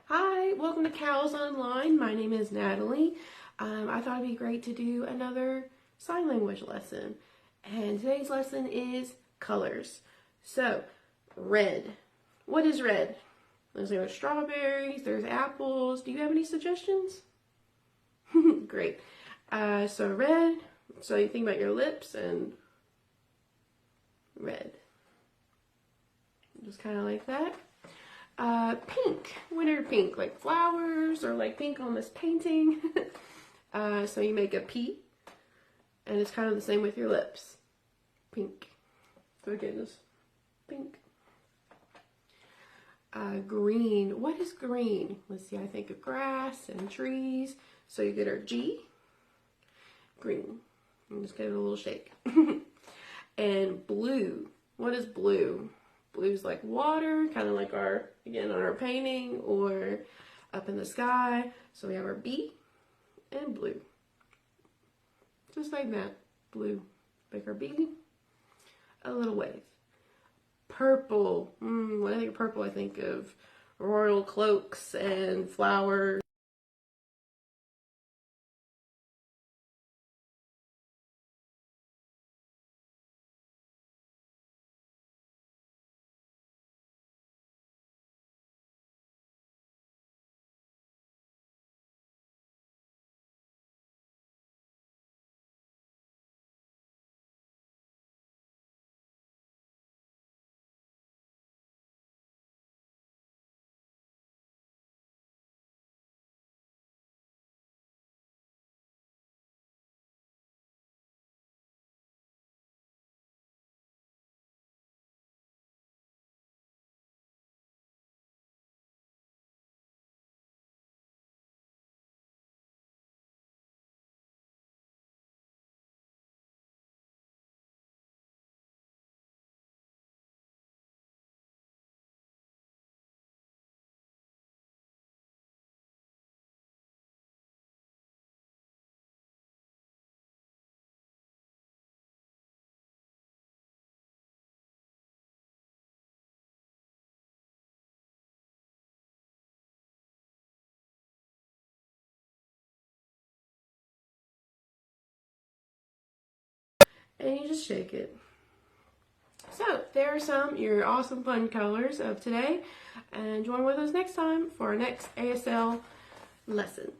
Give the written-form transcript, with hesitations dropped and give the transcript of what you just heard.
Hi, welcome to Cows Online. My name is Natalie. I thought it'd be great to do another sign language lesson. And today's lesson is colors. So, red. What is red? There's strawberries, there's apples. Do you have any suggestions? Great. So red, so you think about your lips and red. Just kind of like that. Pink. What are pink? Like flowers or like pink on this painting. So you make a P, and it's kind of the same with your lips. Pink. So again, just pink. Green. What is green? Let's see, I think of grass and trees. So you get our G. Green. And just give it a little shake. And blue. What is blue? Blue's like water, kind of like again, on our painting or up in the sky. So we have our B and blue. Just like that. Blue. Make our B. A little wave. Purple. When I think of purple, I think of royal cloaks and flowers. And you just shake it. So, there are your awesome fun colors of today. And join with us next time for our next ASL lesson.